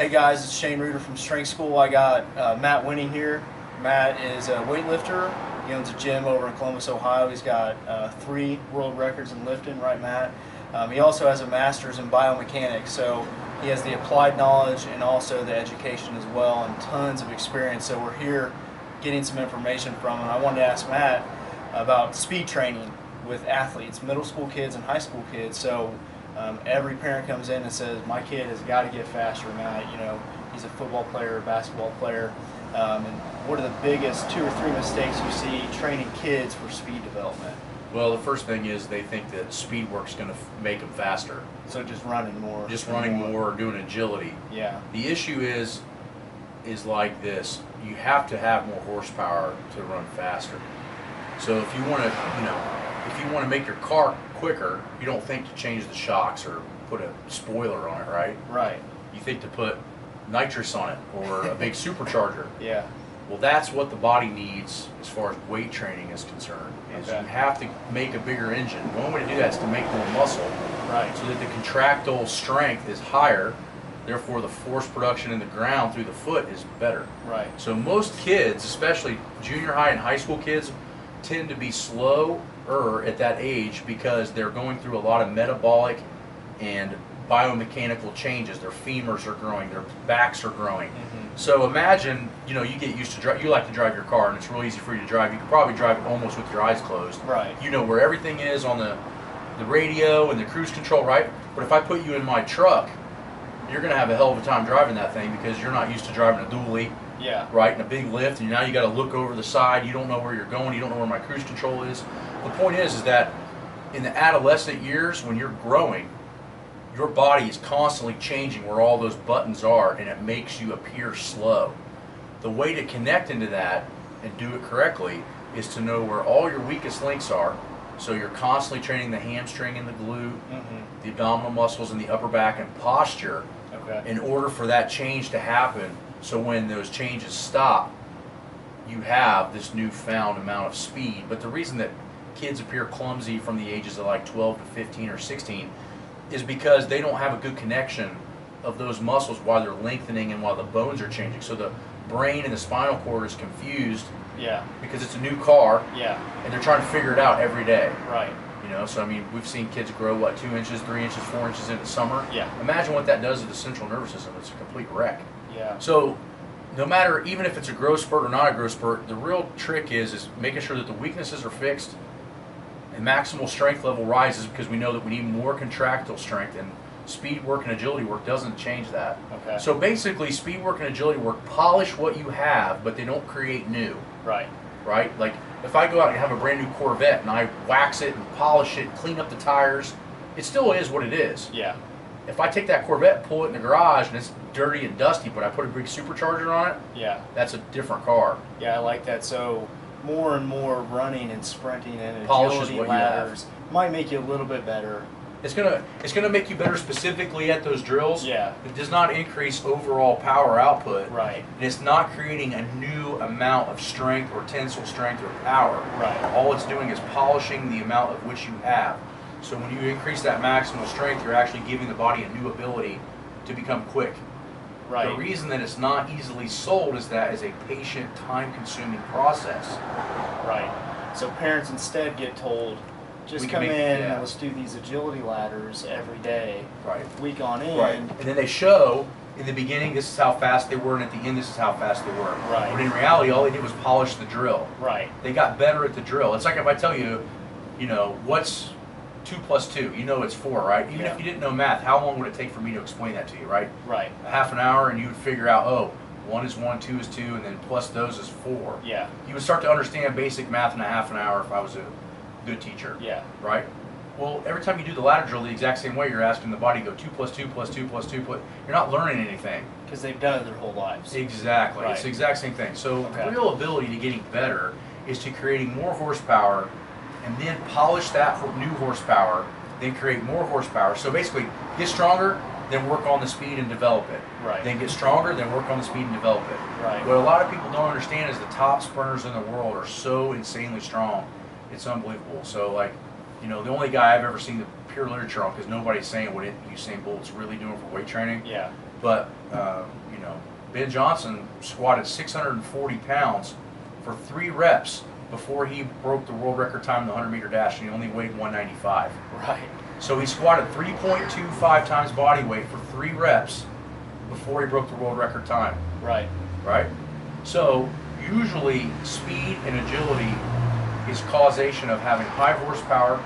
Hey guys, it's Shane Reuter from Strength School. I got Matt Wenning here. Matt is a weightlifter. He owns a gym over in Columbus, Ohio. He's got 3 world records in lifting, right, Matt? He also has a master's in biomechanics, so he has the applied knowledge and also the education as well, and tons of experience. So we're here getting some information from him. I wanted to ask Matt about speed training with athletes, middle school kids and high school kids. So every parent comes in and says, my kid has got to get faster, Matt. You know, he's a football player, a basketball player. And what are the biggest 2 or 3 mistakes you see training kids for speed development? Well, the first thing is they think that speed work's going to make them faster. So just running more. Just running more, or doing agility. Yeah. The issue is like this. You have to have more horsepower to run faster. So if you want to, if you want to make your car quicker, you don't think to change the shocks or put a spoiler on it, right? Right. You think to put nitrous on it or a big supercharger. Yeah. Well, that's what the body needs as far as weight training is concerned. Is Okay. you have to make a bigger engine. One way to do that is to make more muscle, Right. so that the contractile strength is higher. Therefore, the force production in the ground through the foot is better. Right. So most kids, especially junior high and high school kids, tend to be slower at that age because they're going through a lot of metabolic and biomechanical changes. Their femurs are growing, their backs are growing. Mm-hmm. So imagine, you get used to drive. You like to drive your car, and it's real easy for you to drive. You can probably drive it almost with your eyes closed. Right. You know where everything is on the radio and the cruise control, right? But if I put you in my truck, you're going to have a hell of a time driving that thing because you're not used to driving a dually. Yeah. Right, and a big lift, and now you got to look over the side. You don't know where you're going. You don't know where my cruise control is. The point is that in the adolescent years, when you're growing, your body is constantly changing where all those buttons are, and it makes you appear slow. The way to connect into that and do it correctly is to know where all your weakest links are. So you're constantly training the hamstring and the glute, the abdominal muscles and the upper back and posture in order for that change to happen. So when those changes stop, you have this newfound amount of speed. But the reason that kids appear clumsy from the ages of like 12 to 15 or 16 is because they don't have a good connection of those muscles while they're lengthening and while the bones are changing. So the brain and the spinal cord is confused. Yeah. Because it's a new car. Yeah. And they're trying to figure it out every day. Right. So I mean, we've seen kids grow 2 inches, 3 inches, 4 inches in the summer. Yeah. Imagine what that does to the central nervous system. It's a complete wreck. Yeah. So no matter, even if it's a growth spurt or not a growth spurt, the real trick is making sure that the weaknesses are fixed and maximal strength level rises, because we know that we need more contractile strength, and speed work and agility work doesn't change that. Okay. So basically, speed work and agility work polish what you have, but they don't create new. Right. Right? Like if I go out and have a brand new Corvette and I wax it and polish it, clean up the tires, it still is what it is. Yeah. If I take that Corvette and pull it in the garage and it's dirty and dusty, but I put a big supercharger on it, Yeah. that's a different car. Yeah, I like that. So more and more running and sprinting and Polishes agility what you have. ladders might make you a little bit better. It's gonna make you better specifically at those drills. Yeah. It does not increase overall power output. Right. And it's not creating a new amount of strength or tensile strength or power. Right. All it's doing is polishing the amount of which you have. So when you increase that maximal strength, you're actually giving the body a new ability to become quick. Right. The reason that it's not easily sold is that is a patient, time-consuming process. Right. So parents instead get told, just come in and let's do these agility ladders every day, Right. week on end. Right. And then they show in the beginning this is how fast they were, and at the end this is how fast they were. Right. But in reality, all they did was polish the drill. Right. They got better at the drill. It's like if I tell you, what's 2 plus 2? You know it's 4, right? Even if you didn't know math, how long would it take for me to explain that to you, right? Right. A half an hour, and you would figure out, oh, 1 is 1, 2 is 2, and then plus those is 4. Yeah. You would start to understand basic math in a half an hour if I was a good teacher. Yeah. Right? Well, every time you do the ladder drill the exact same way, you're asking the body to go 2 plus 2 plus 2 plus 2 plus. You're not learning anything. Because they've done it their whole lives. Exactly. Right. It's the exact same thing. So the real ability to getting better is to creating more horsepower and then polish that new horsepower, then create more horsepower. So basically, get stronger, then work on the speed and develop it. Right. Then get stronger, then work on the speed and develop it. Right. What a lot of people don't understand is the top sprinters in the world are so insanely strong. It's unbelievable. So the only guy I've ever seen the pure literature on, because nobody's saying what Usain Bolt's really doing for weight training, But you know, Ben Johnson squatted 640 pounds for 3 reps before he broke the world record time in the 100-meter dash, and he only weighed 195. Right. So he squatted 3.25 times body weight for 3 reps before he broke the world record time. Right. Right? So usually speed and agility is causation of having high horsepower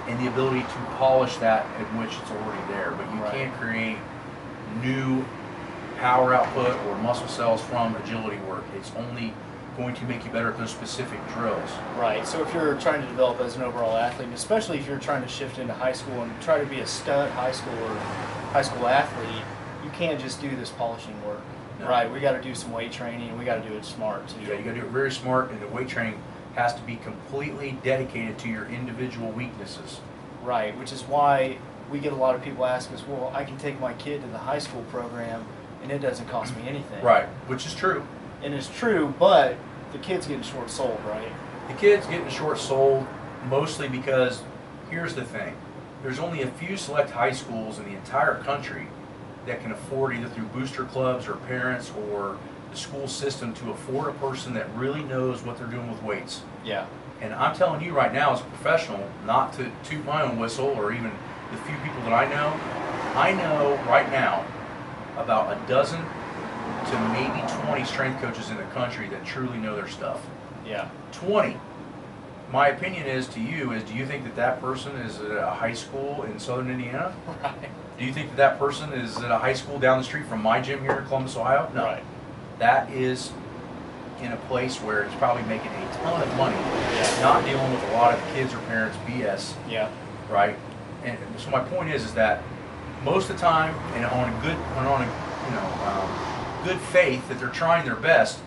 and the ability to polish that in which it's already there. But you can't create new power output or muscle cells from agility work. It's only going to make you better at those specific drills. Right. So if you're trying to develop as an overall athlete, and especially if you're trying to shift into high school and try to be a stud high school athlete, you can't just do this polishing work. No. Right. We got to do some weight training. We got to do it smart too. Yeah, you got to do it very smart, and the weight training has to be completely dedicated to your individual weaknesses. Right. Which is why we get a lot of people ask us, well, I can take my kid to the high school program and it doesn't cost me anything. Right. Which is true. And it's true, but the kid's getting short sold, right? The kid's getting short sold mostly because here's the thing. There's only a few select high schools in the entire country that can afford, either through booster clubs or parents or the school system, to afford a person that really knows what they're doing with weights. Yeah. And I'm telling you right now as a professional, not to toot my own whistle or even the few people that I know right now about a dozen to maybe 20 strength coaches in the country that truly know their stuff. Yeah. 20. My opinion is to you is, do you think that that person is at a high school in southern Indiana? Right. Do you think that that person is at a high school down the street from my gym here in Columbus, Ohio? No. Right. That is in a place where he's probably making a ton of money, not dealing with a lot of kids or parents BS. Yeah. Right? And so my point is that most of the time, and on good faith that they're trying their best,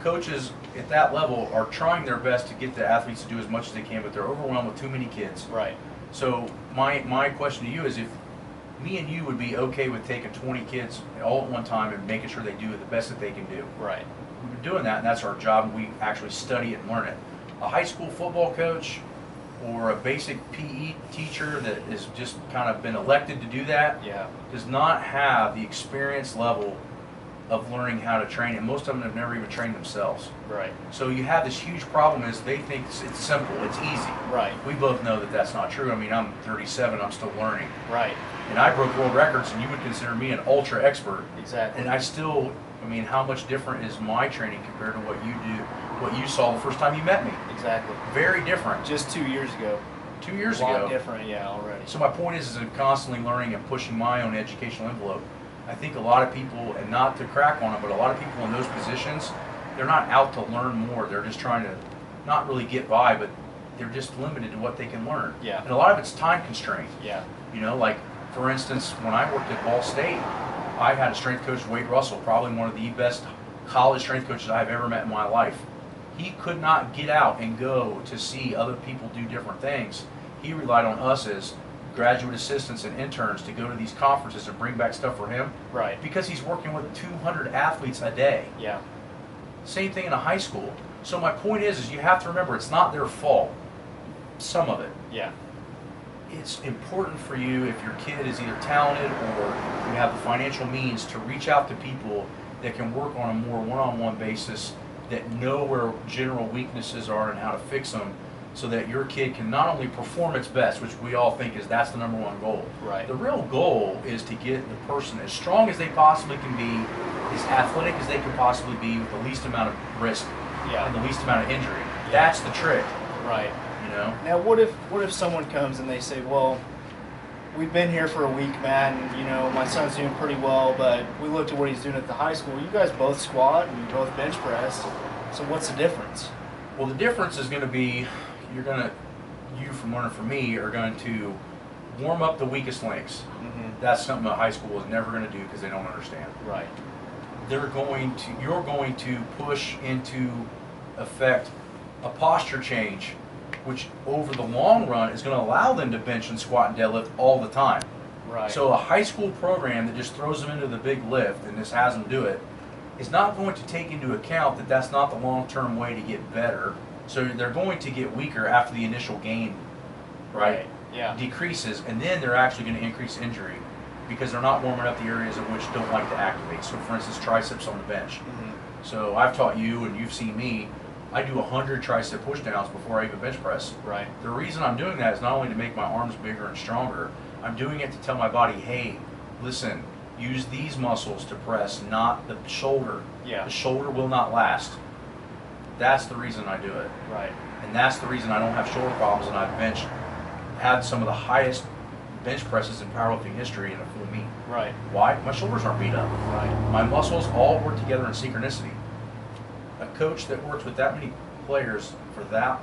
coaches at that level are trying their best to get the athletes to do as much as they can, but they're overwhelmed with too many kids. Right. So my question to you is, if me and you would be okay with taking 20 kids all at one time and making sure they do the best that they can do. Right. We've been doing that, and that's our job, and we actually study it and learn it. A high school football coach or a basic PE teacher that has just kind of been elected to do that does not have the experience level of learning how to train, and most of them have never even trained themselves. Right. So you have this huge problem is they think it's simple, it's easy. Right. We both know that that's not true. I mean, I'm 37, I'm still learning. Right. And I broke world records, and you would consider me an ultra expert. Exactly. And I still, I mean, how much different is my training compared to what you do, what you saw the first time you met me? Exactly. Very different. Just 2 years ago. 2 years A lot ago. different, yeah, already. So my point is I'm constantly learning and pushing my own educational envelope. I think a lot of people, and not to crack on it, but a lot of people in those positions, they're not out to learn more. They're just trying to not really get by, but they're just limited to what they can learn. Yeah. And a lot of it's time constraint. Yeah. You know, like, for instance, when I worked at Ball State, I had a strength coach, Wade Russell, probably one of the best college strength coaches I've ever met in my life. He could not get out and go to see other people do different things. He relied on us as graduate assistants and interns to go to these conferences and bring back stuff for him. Right. Because he's working with 200 athletes a day. Yeah. Same thing in a high school. So my point is you have to remember it's not their fault. Some of it. Yeah. It's important for you, if your kid is either talented or you have the financial means, to reach out to people that can work on a more one-on-one basis, that know where general weaknesses are and how to fix them, so that your kid can not only perform its best, which we all think that's the number one goal. Right. The real goal is to get the person as strong as they possibly can be, as athletic as they can possibly be, with the least amount of risk and the least amount of injury. Yeah. That's the trick. Right. You know? Now, what if someone comes and they say, well, we've been here for a week, Matt, and, you know, my son's doing pretty well, but we looked at what he's doing at the high school. You guys both squat and you both bench press, so what's the difference? Well, the difference is going to be, you from learning from me are going to warm up the weakest links. Mm-hmm. That's something a high school is never going to do because they don't understand. Right. You're going to push into effect a posture change, which over the long run is going to allow them to bench and squat and deadlift all the time. Right. So a high school program that just throws them into the big lift and just has them do it is not going to take into account that that's not the long-term way to get better. So they're going to get weaker after the initial gain, right? Yeah. Decreases, and then they're actually going to increase injury. because they're not warming up the areas in which don't like to activate. So for instance, triceps on the bench. Mm-hmm. So I've taught you and you've seen me, I do 100 tricep push downs before I even bench press. Right. The reason I'm doing that is not only to make my arms bigger and stronger, I'm doing it to tell my body, hey, listen, use these muscles to press, not the shoulder. Yeah. The shoulder will not last. That's the reason I do it. Right. And that's the reason I don't have shoulder problems, and I've had some of the highest bench presses in powerlifting history in a full meet. Right. Why? My shoulders aren't beat up. Right. My muscles all work together in synchronicity. A coach that works with that many players for that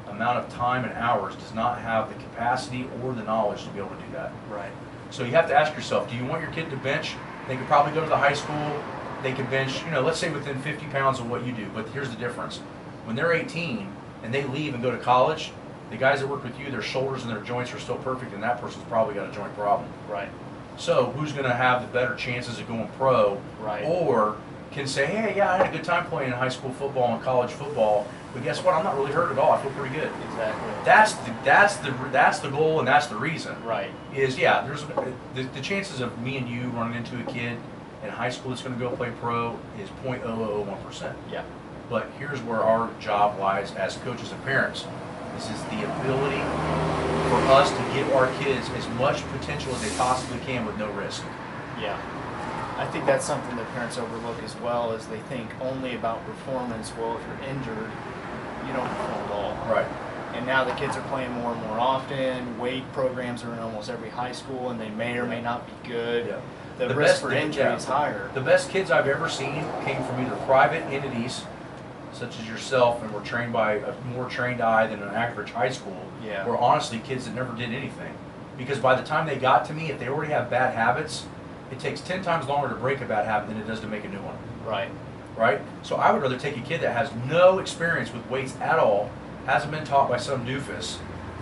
amount of time and hours does not have the capacity or the knowledge to be able to do that. Right. So you have to ask yourself, do you want your kid to bench? They could probably go to the high school, they can bench, let's say within 50 pounds of what you do, but here's the difference. When they're 18 and they leave and go to college, the guys that work with you, their shoulders and their joints are still perfect, and that person's probably got a joint problem. Right. So who's going to have the better chances of going pro? Right. Or can say, hey, yeah, I had a good time playing high school football and college football, but guess what? I'm not really hurt at all. I feel pretty good. Exactly. That's the goal, and that's the reason. Right. Is there's the chances of me and you running into a kid in high school that's going to go play pro is 0.0001%. Yeah. But here's where our job lies as coaches and parents. This is the ability for us to give our kids as much potential as they possibly can with no risk. Yeah. I think that's something that parents overlook as well, is they think only about performance. Well, if you're injured, you don't perform at all. Right. And now the kids are playing more and more often. Weight programs are in almost every high school, and they may or may not be good. Yeah. The risk for injury is higher. The best kids I've ever seen came from either private entities, such as yourself, and were trained by a more trained eye than an average high school, Yeah. or honestly kids that never did anything. Because by the time they got to me, if they already have bad habits, it takes 10 times longer to break a bad habit than it does to make a new one. Right. Right? So I would rather take a kid that has no experience with weights at all, hasn't been taught by some doofus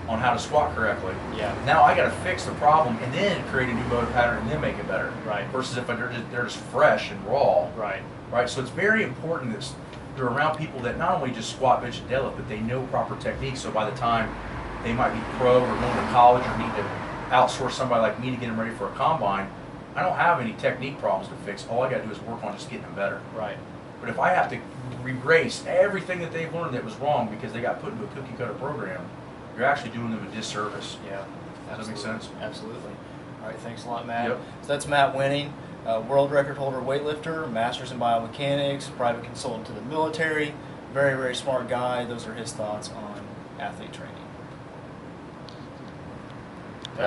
on how to squat correctly. Yeah. Now I got to fix the problem and then create a new motor pattern and then make it better. Right. Versus if they're just fresh and raw. Right. Right. So it's very important that they're around people that not only just squat, bench, and deadlift, but they know proper techniques. So by the time they might be pro or going to college or need to outsource somebody like me to get them ready for a combine, I don't have any technique problems to fix. All I got to do is work on just getting them better. Right. But if I have to erase everything that they've learned that was wrong because they got put into a cookie cutter program, you're actually doing them a disservice. Yeah. Does that make sense? Absolutely. All right. Thanks a lot, Matt. Yep. So that's Matt Wenning, world record holder weightlifter, master's in biomechanics, private consultant to the military. Very, very smart guy. Those are his thoughts on athlete training.